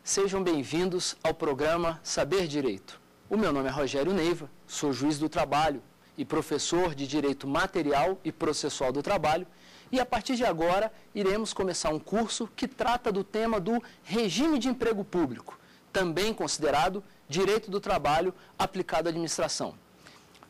Sejam bem-vindos ao programa Saber Direito. O meu nome é Rogério Neiva, sou juiz do trabalho e professor de Direito Material e Processual do Trabalho, e a partir de agora iremos começar um curso que trata do tema do regime de emprego público, também considerado Direito do Trabalho aplicado à administração.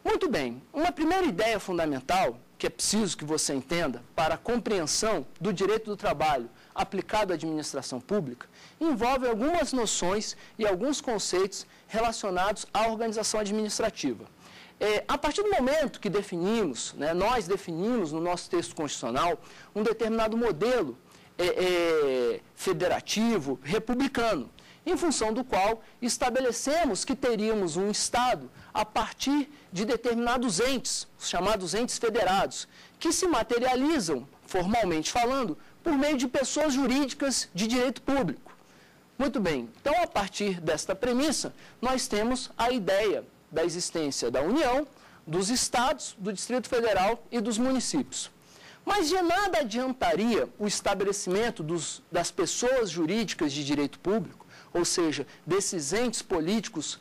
Muito bem, uma primeira ideia fundamental que é preciso que você entenda para a compreensão do direito do trabalho aplicado à administração pública envolve algumas noções e alguns conceitos relacionados à organização administrativa. A partir do momento que definimos, nós definimos no nosso texto constitucional um determinado modelo federativo, republicano, em função do qual estabelecemos que teríamos um Estado a partir de determinados entes, os chamados entes federados, que se materializam, formalmente falando, por meio de pessoas jurídicas de direito público. Muito bem, então a partir desta premissa, nós temos a ideia da existência da União, dos Estados, do Distrito Federal e dos municípios. Mas de nada adiantaria o estabelecimento das pessoas jurídicas de direito público, ou seja, desses entes políticos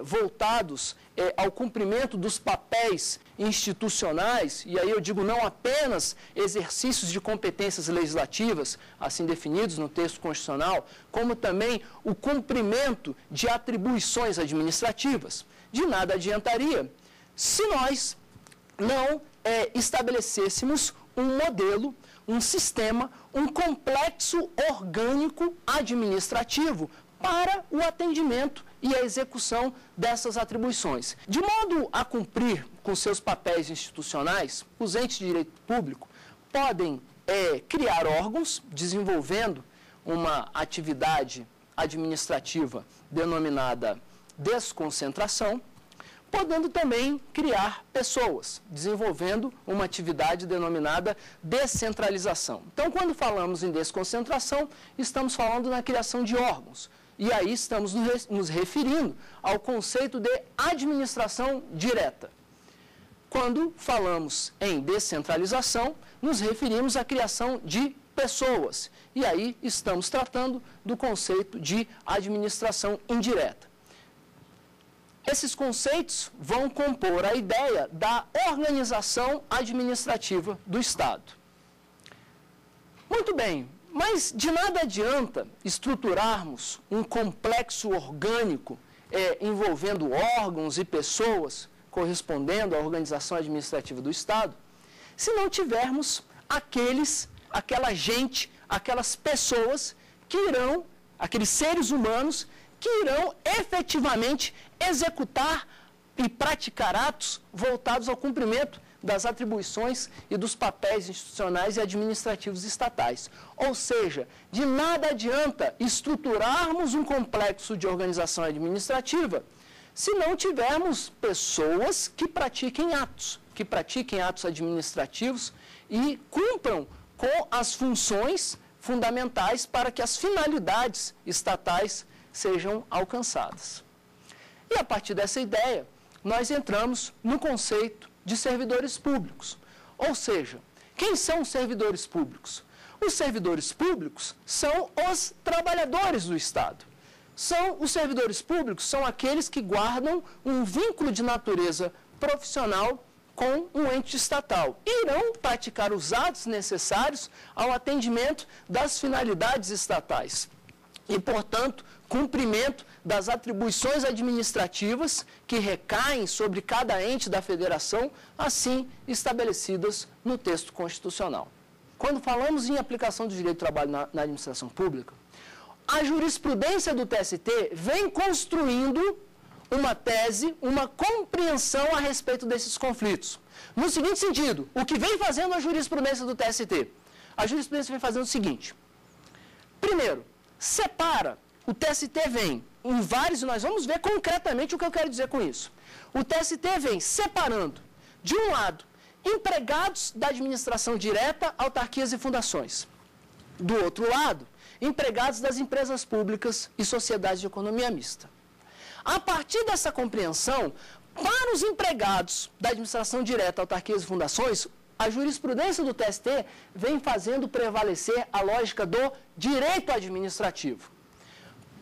voltados ao cumprimento dos papéis institucionais, e aí eu digo não apenas exercícios de competências legislativas, assim definidos no texto constitucional, como também o cumprimento de atribuições administrativas. De nada adiantaria se nós não estabelecêssemos um modelo, um sistema, um complexo orgânico administrativo para o atendimento e a execução dessas atribuições. De modo a cumprir com seus papéis institucionais, os entes de direito público podem criar órgãos, desenvolvendo uma atividade administrativa denominada desconcentração, podendo também criar pessoas, desenvolvendo uma atividade denominada descentralização. Então, quando falamos em desconcentração, estamos falando na criação de órgãos. E aí estamos nos referindo ao conceito de administração direta. Quando falamos em descentralização, nos referimos à criação de pessoas. E aí estamos tratando do conceito de administração indireta. Esses conceitos vão compor a ideia da organização administrativa do Estado. Muito bem, mas de nada adianta estruturarmos um complexo orgânico envolvendo órgãos e pessoas correspondendo à organização administrativa do Estado, se não tivermos aquela gente, aquelas pessoas que irão, aqueles seres humanos que irão efetivamente executar e praticar atos voltados ao cumprimento das atribuições e dos papéis institucionais e administrativos estatais. Ou seja, de nada adianta estruturarmos um complexo de organização administrativa se não tivermos pessoas que pratiquem atos administrativos e cumpram com as funções fundamentais para que as finalidades estatais sejam alcançadas. E a partir dessa ideia, nós entramos no conceito de servidores públicos. Ou seja, quem são os servidores públicos? Os servidores públicos são os trabalhadores do Estado. Os servidores públicos são aqueles que guardam um vínculo de natureza profissional com um ente estatal e irão praticar os atos necessários ao atendimento das finalidades estatais e, portanto, cumprimento das atribuições administrativas que recaem sobre cada ente da federação, assim estabelecidas no texto constitucional. Quando falamos em aplicação do direito do trabalho na administração pública, a jurisprudência do TST vem construindo uma tese, uma compreensão a respeito desses conflitos. No seguinte sentido, o que vem fazendo a jurisprudência do TST? A jurisprudência vem fazendo o seguinte. Primeiro, separa. O TST vem em vários, e nós vamos ver concretamente o que eu quero dizer com isso. O TST vem separando, de um lado, empregados da administração direta, autarquias e fundações. Do outro lado, empregados das empresas públicas e sociedades de economia mista. A partir dessa compreensão, para os empregados da administração direta, autarquias e fundações, a jurisprudência do TST vem fazendo prevalecer a lógica do direito administrativo.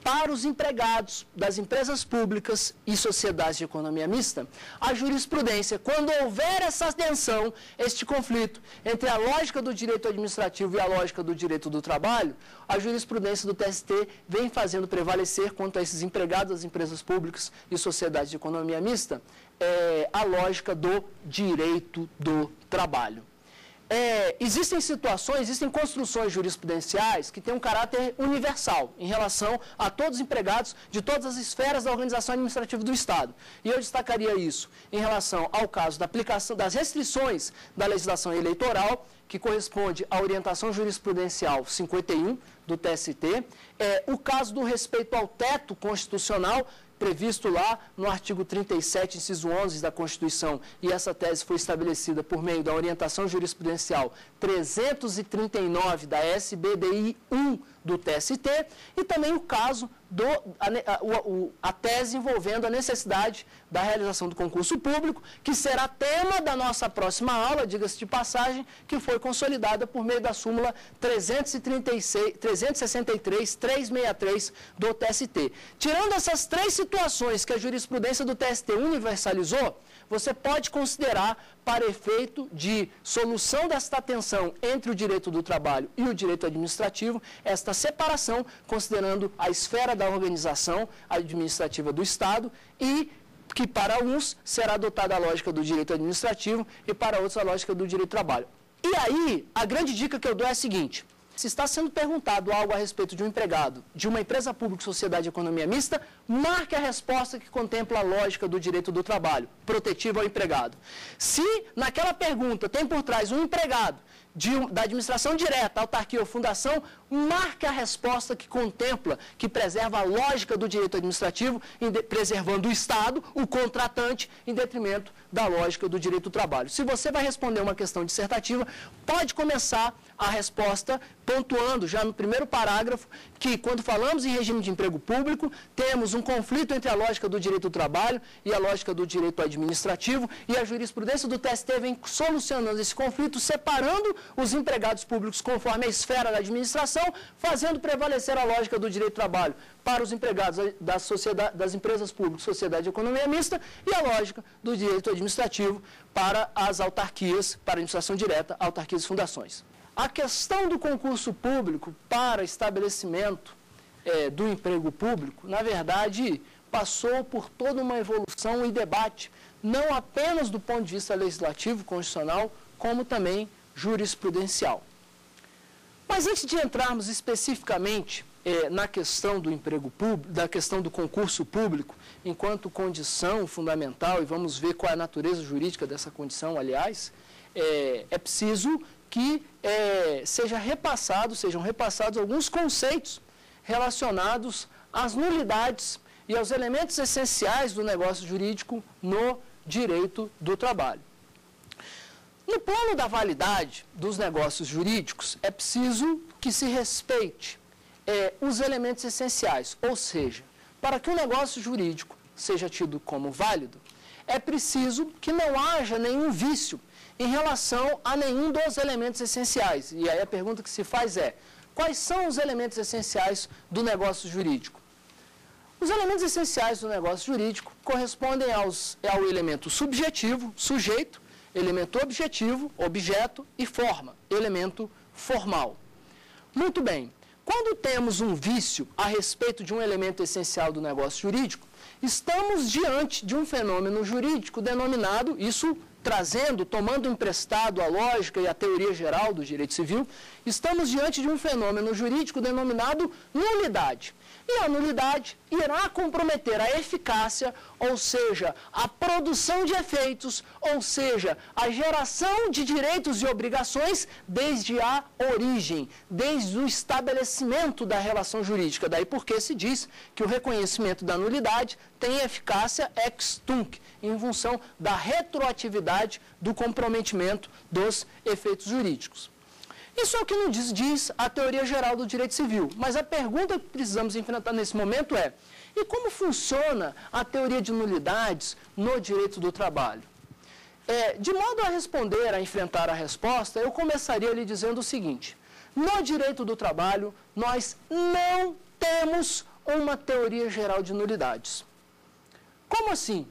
para os empregados das empresas públicas e sociedades de economia mista, a jurisprudência, quando houver essa tensão, este conflito entre a lógica do direito administrativo e a lógica do direito do trabalho, a jurisprudência do TST vem fazendo prevalecer quanto a esses empregados das empresas públicas e sociedades de economia mista, a lógica do direito do trabalho. Existem situações, existem construções jurisprudenciais que têm um caráter universal em relação a todos os empregados de todas as esferas da organização administrativa do Estado. E eu destacaria isso em relação ao caso da aplicação das restrições da legislação eleitoral, que corresponde à orientação jurisprudencial 51 do TST, o caso do respeito ao teto constitucional, previsto lá no artigo 37, inciso 11 da Constituição, e essa tese foi estabelecida por meio da orientação jurisprudencial 339 da SBDI 1 do TST, e também o caso a tese envolvendo a necessidade da realização do concurso público, que será tema da nossa próxima aula, diga-se de passagem, que foi consolidada por meio da súmula 363 do TST. Tirando essas três situações que a jurisprudência do TST universalizou, você pode considerar, para efeito de solução desta tensão entre o direito do trabalho e o direito administrativo, esta separação, considerando a esfera da organização administrativa do Estado e que para uns será adotada a lógica do direito administrativo e para outros a lógica do direito do trabalho. E aí, a grande dica que eu dou é a seguinte: se está sendo perguntado algo a respeito de um empregado de uma empresa pública, sociedade de economia mista, marque a resposta que contempla a lógica do direito do trabalho, protetiva ao empregado. Se naquela pergunta tem por trás um empregado da administração direta, autarquia ou fundação, marque a resposta que contempla, que preserva a lógica do direito administrativo, preservando o Estado, o contratante, em detrimento da lógica do direito do trabalho. Se você vai responder uma questão dissertativa, pode começar a resposta pontuando já no primeiro parágrafo que, quando falamos em regime de emprego público, temos um conflito entre a lógica do direito do trabalho e a lógica do direito administrativo, e a jurisprudência do TST vem solucionando esse conflito, separando os empregados públicos conforme a esfera da administração, fazendo prevalecer a lógica do direito do trabalho para os empregados das empresas públicas, sociedade de economia mista, e a lógica do direito administrativo para as autarquias, para a administração direta, autarquias e fundações. A questão do concurso público para estabelecimento do emprego público, na verdade, passou por toda uma evolução e debate, não apenas do ponto de vista legislativo, constitucional, como também jurisprudencial. Mas antes de entrarmos especificamente na questão do emprego público, da questão do concurso público, enquanto condição fundamental, e vamos ver qual é a natureza jurídica dessa condição, aliás, é preciso que sejam repassados alguns conceitos relacionados às nulidades e aos elementos essenciais do negócio jurídico no direito do trabalho. No plano da validade dos negócios jurídicos, é preciso que se respeite os elementos essenciais, ou seja, para que o negócio jurídico seja tido como válido, é preciso que não haja nenhum vício em relação a nenhum dos elementos essenciais. E aí a pergunta que se faz é: quais são os elementos essenciais do negócio jurídico? Os elementos essenciais do negócio jurídico correspondem ao elemento subjetivo, sujeito, elemento objetivo, objeto, e forma, elemento formal. Muito bem. Quando temos um vício a respeito de um elemento essencial do negócio jurídico, estamos diante de um fenômeno jurídico denominado, isso tomando emprestado a lógica e a teoria geral do direito civil, estamos diante de um fenômeno jurídico denominado nulidade. E a nulidade irá comprometer a eficácia, ou seja, a produção de efeitos, ou seja, a geração de direitos e obrigações desde a origem, desde o estabelecimento da relação jurídica. Daí porque se diz que o reconhecimento da nulidade tem eficácia ex tunc, em função da retroatividade do comprometimento dos efeitos jurídicos. Isso é o que nos diz a teoria geral do direito civil. Mas a pergunta que precisamos enfrentar nesse momento é: e como funciona a teoria de nulidades no direito do trabalho? De modo a responder, a enfrentar a resposta, eu começaria lhe dizendo o seguinte: no direito do trabalho, nós não temos ou uma teoria geral de nulidades. Como assim?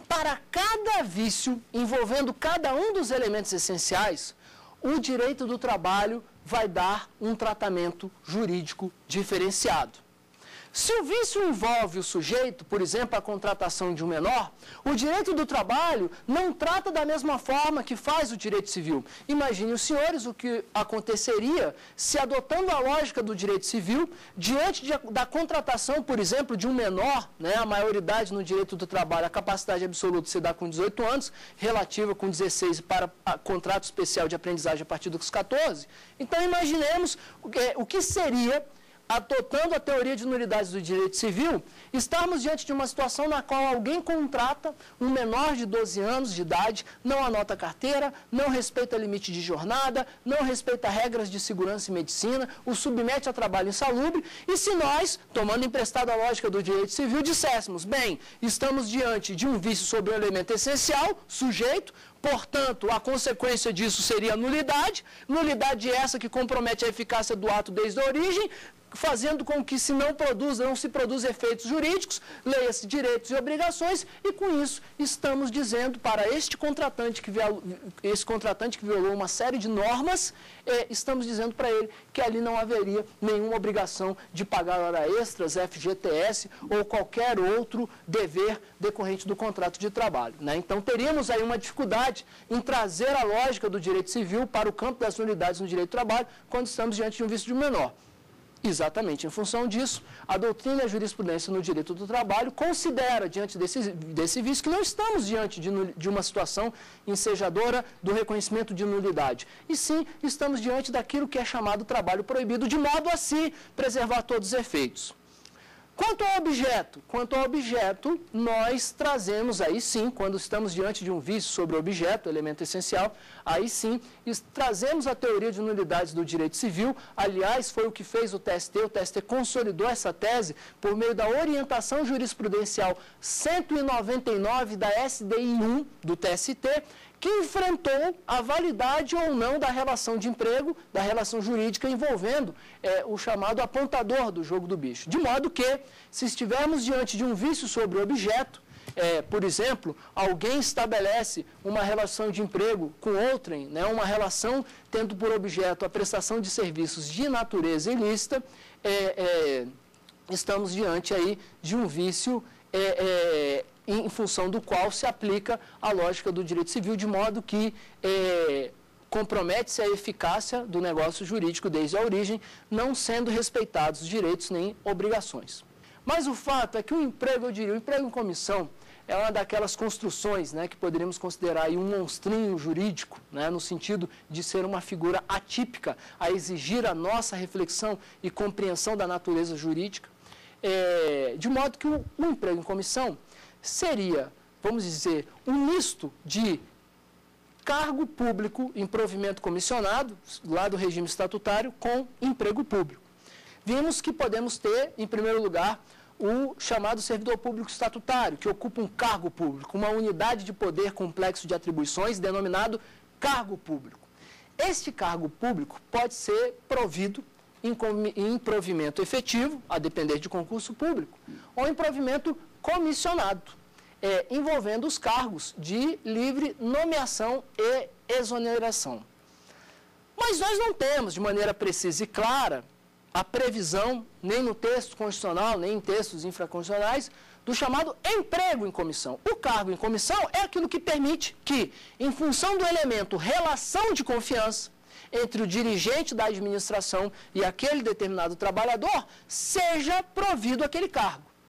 Para cada vício envolvendo cada um dos elementos essenciais, o direito do trabalho vai dar um tratamento jurídico diferenciado. Se o vício envolve o sujeito, por exemplo, a contratação de um menor, o direito do trabalho não trata da mesma forma que faz o direito civil. Imaginem os senhores o que aconteceria se, adotando a lógica do direito civil, diante da contratação, por exemplo, de um menor, né, a maioridade no direito do trabalho, a capacidade absoluta se dá com 18 anos, relativa com 16 para contrato especial de aprendizagem a partir dos 14. Então, imaginemos o que seria, adotando a teoria de nulidades do direito civil, estarmos diante de uma situação na qual alguém contrata um menor de 12 anos de idade, não anota carteira, não respeita limite de jornada, não respeita regras de segurança e medicina, o submete a trabalho insalubre, e se nós, tomando emprestado a lógica do direito civil, disséssemos, bem, estamos diante de um vício sobre um elemento essencial, sujeito, portanto, a consequência disso seria nulidade, nulidade essa que compromete a eficácia do ato desde a origem, fazendo com que não se produza efeitos jurídicos, leia-se direitos e obrigações, e com isso estamos dizendo para este contratante que violou uma série de normas, estamos dizendo para ele que ali não haveria nenhuma obrigação de pagar hora extras, FGTS ou qualquer outro dever decorrente do contrato de trabalho, né? Então teríamos aí uma dificuldade em trazer a lógica do direito civil para o campo das nulidades no direito do trabalho quando estamos diante de um vício de um menor. Exatamente, em função disso, a doutrina e a jurisprudência no direito do trabalho considera, diante desse vício, que não estamos diante de uma situação ensejadora do reconhecimento de nulidade. E sim, estamos diante daquilo que é chamado trabalho proibido, de modo a se preservar todos os efeitos. Quanto ao objeto, nós trazemos aí sim, quando estamos diante de um vício sobre o objeto, elemento essencial, aí sim, trazemos a teoria de nulidades do direito civil. Aliás, foi o que fez o TST consolidou essa tese por meio da orientação jurisprudencial 199 da SDI 1 do TST, que enfrentou a validade ou não da relação de emprego, da relação jurídica envolvendo o chamado apontador do jogo do bicho. De modo que, se estivermos diante de um vício sobre o objeto, por exemplo, alguém estabelece uma relação de emprego com outrem, né, uma relação tendo por objeto a prestação de serviços de natureza ilícita, estamos diante aí de um vício em função do qual se aplica a lógica do direito civil, de modo que compromete-se a eficácia do negócio jurídico desde a origem, não sendo respeitados direitos nem obrigações. Mas o fato é que o emprego em comissão é uma daquelas construções, né, que poderíamos considerar aí um monstrinho jurídico, né, no sentido de ser uma figura atípica a exigir a nossa reflexão e compreensão da natureza jurídica, de modo que o emprego em comissão seria, vamos dizer, um misto de cargo público em provimento comissionado, lá do regime estatutário, com emprego público. Vimos que podemos ter, em primeiro lugar, o chamado servidor público estatutário, que ocupa um cargo público, uma unidade de poder complexo de atribuições, denominado cargo público. Este cargo público pode ser provido em provimento efetivo, a depender de concurso público, ou em provimento comissionado, envolvendo os cargos de livre nomeação e exoneração. Mas nós não temos, de maneira precisa e clara, a previsão, nem no texto constitucional, nem em textos infraconstitucionais, do chamado emprego em comissão. O cargo em comissão é aquilo que permite que, em função do elemento relação de confiança entre o dirigente da administração e aquele determinado trabalhador, seja provido aquele cargo.